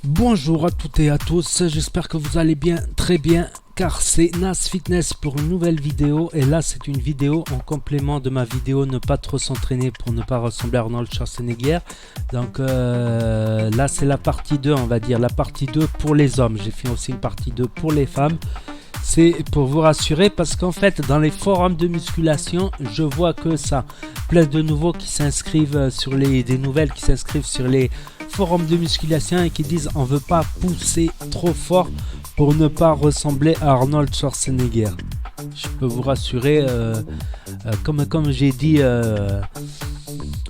Bonjour à toutes et à tous, j'espère que vous allez bien, très bien, car c'est Nas Fitness pour une nouvelle vidéo. Et là c'est une vidéo en complément de ma vidéo ne pas trop s'entraîner pour ne pas ressembler à Arnold Schwarzenegger. Donc là c'est la partie 2, on va dire, la partie 2 pour les hommes. J'ai fait aussi une partie 2 pour les femmes. C'est pour vous rassurer parce qu'en fait dans les forums de musculation je vois que ça plein de nouveaux qui s'inscrivent sur des nouvelles qui s'inscrivent sur les forums de musculation et qui disent on veut pas pousser trop fort pour ne pas ressembler à Arnold Schwarzenegger. Je peux vous rassurer, comme j'ai dit,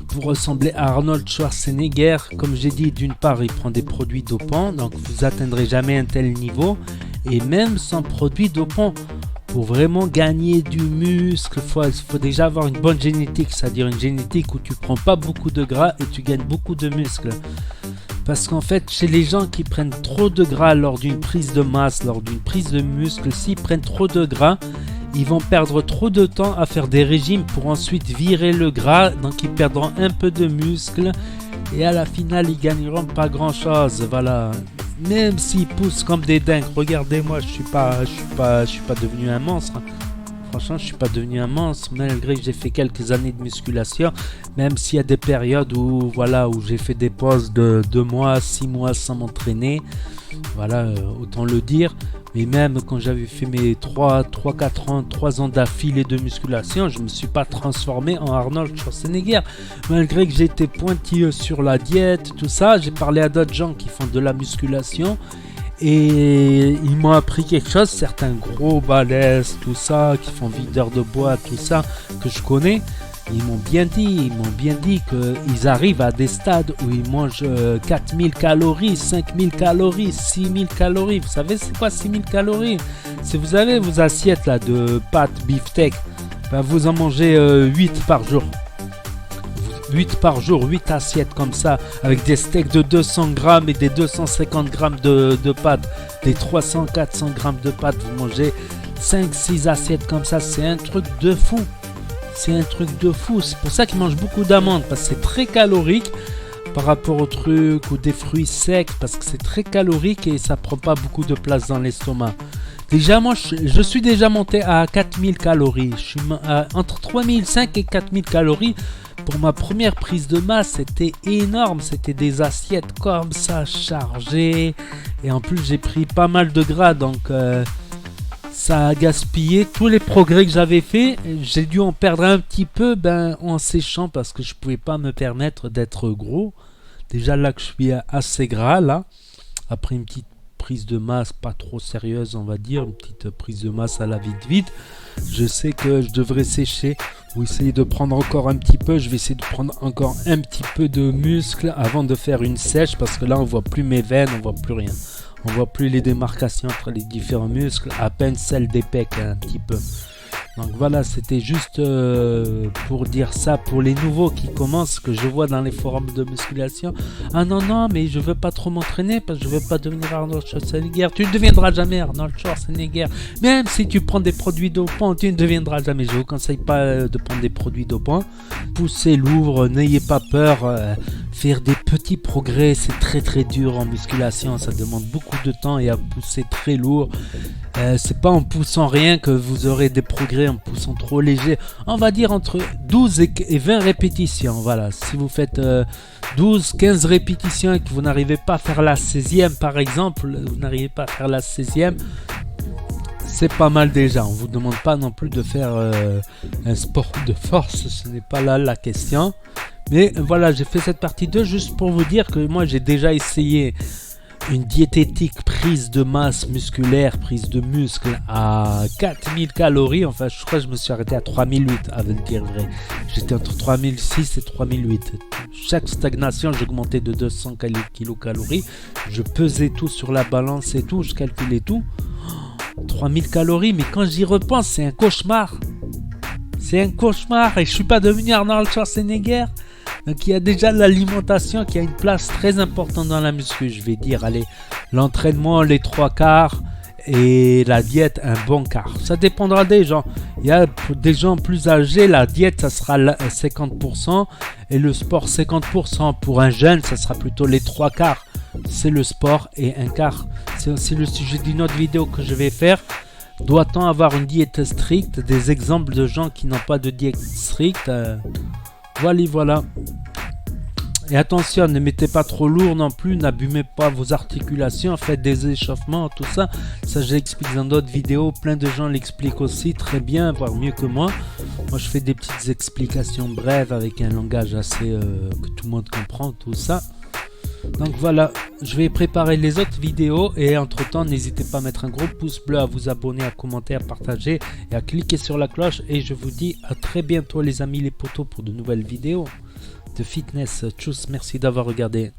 pour ressembler à Arnold Schwarzenegger, comme j'ai dit, d'une part il prend des produits dopants, donc vous atteindrez jamais un tel niveau. Et même sans produits dopants, pour vraiment gagner du muscle, il faut déjà avoir une bonne génétique, c'est-à-dire une génétique où tu prends pas beaucoup de gras et tu gagnes beaucoup de muscles. Parce qu'en fait, chez les gens qui prennent trop de gras lors d'une prise de masse, lors d'une prise de muscle, s'ils prennent trop de gras, ils vont perdre trop de temps à faire des régimes pour ensuite virer le gras, donc ils perdront un peu de muscle et à la finale, ils gagneront pas grand-chose, voilà. Même s'ils poussent comme des dingues, regardez-moi, je suis pas devenu un monstre. Franchement, je suis pas devenu un monstre, malgré que j'ai fait quelques années de musculation. Même s'il y a des périodes où, voilà, où j'ai fait des pauses de 2 mois, 6 mois sans m'entraîner. Voilà, autant le dire. Mais même quand j'avais fait mes 3 ans d'affilée de musculation, je ne me suis pas transformé en Arnold Schwarzenegger. Malgré que j'étais pointilleux sur la diète, tout ça, j'ai parlé à d'autres gens qui font de la musculation. Et ils m'ont appris quelque chose, certains gros balèzes, tout ça, qui font videur de bois, tout ça, que je connais. Ils m'ont bien dit qu'ils arrivent à des stades où ils mangent 4000 calories, 5000 calories, 6000 calories. Vous savez c'est quoi 6000 calories? Si vous avez vos assiettes là de pâtes beefsteak, ben vous en mangez 8 par jour. 8 par jour, 8 assiettes comme ça, avec des steaks de 200 grammes et des 250 grammes de pâtes, des 300-400 grammes de pâtes, vous mangez 5-6 assiettes comme ça, c'est un truc de fou. C'est un truc de fou, c'est pour ça qu'ils mangent beaucoup d'amandes, parce que c'est très calorique par rapport aux trucs ou des fruits secs, parce que c'est très calorique et ça prend pas beaucoup de place dans l'estomac. Déjà, moi, je suis déjà monté à 4000 calories, je suis entre 3005 et 4000 calories. Pour ma première prise de masse, c'était énorme, c'était des assiettes comme ça, chargées, et en plus j'ai pris pas mal de gras, donc... ça a gaspillé tous les progrès que j'avais fait. J'ai dû en perdre un petit peu en séchant parce que je pouvais pas me permettre d'être gros. Déjà là que je suis assez gras là. Après une petite prise de masse pas trop sérieuse on va dire. Une petite prise de masse à la vite. Je sais que je devrais sécher ou essayer de prendre encore un petit peu. Je vais essayer de prendre encore un petit peu de muscle avant de faire une sèche parce que là on voit plus mes veines, on voit plus rien. On voit plus les démarcations entre les différents muscles, à peine celle des pecs un petit peu. Donc voilà, c'était juste pour dire ça pour les nouveaux qui commencent, que je vois dans les forums de musculation. Ah non, mais je veux pas trop m'entraîner parce que je veux pas devenir Arnold Schwarzenegger. Tu ne deviendras jamais Arnold Schwarzenegger. Même si tu prends des produits dopants, tu ne deviendras jamais. Je vous conseille pas de prendre des produits dopants. Poussez lourd, n'ayez pas peur. Faire des petits progrès, c'est très dur en musculation. Ça demande beaucoup de temps et à pousser très lourd. C'est pas en poussant rien que vous aurez des progrès, en poussant trop léger. On va dire entre 12 et 20 répétitions. Voilà, si vous faites 12-15 répétitions et que vous n'arrivez pas à faire la 16e par exemple, c'est pas mal déjà. On vous demande pas non plus de faire un sport de force, ce n'est pas là la question. Mais voilà, j'ai fait cette partie 2 juste pour vous dire que moi j'ai déjà essayé une diététique prise de masse musculaire, prise de muscle à 4000 calories. Enfin, je crois que je me suis arrêté à 3008, à le dire vrai. J'étais entre 3006 et 3008. Chaque stagnation, j'augmentais de 200 kilocalories. Je pesais tout sur la balance et tout, je calculais tout. 3000 calories, mais quand j'y repense, c'est un cauchemar. C'est un cauchemar et je suis pas devenu Arnold Schwarzenegger. Donc il y a déjà l'alimentation qui a une place très importante dans la muscu. Je vais dire, allez, l'entraînement les 3/4 et la diète un bon quart. Ça dépendra des gens. Il y a des gens plus âgés, la diète ça sera 50% et le sport 50%. Pour un jeune, ça sera plutôt les 3/4. c'est le sport. Et un quart, c'est aussi le sujet d'une autre vidéo que je vais faire. Doit-on avoir une diète stricte? Des exemples de gens qui n'ont pas de diète stricte. Voilà. Et attention, ne mettez pas trop lourd non plus, n'abîmez pas vos articulations, faites des échauffements, tout ça. Ça, je l'explique dans d'autres vidéos. Plein de gens l'expliquent aussi très bien, voire mieux que moi. Moi, je fais des petites explications brèves avec un langage assez que tout le monde comprend, tout ça. Donc voilà, je vais préparer les autres vidéos et entre temps n'hésitez pas à mettre un gros pouce bleu, à vous abonner, à commenter, à partager et à cliquer sur la cloche. Et je vous dis à très bientôt les amis les potos pour de nouvelles vidéos de fitness. Tchuss, merci d'avoir regardé.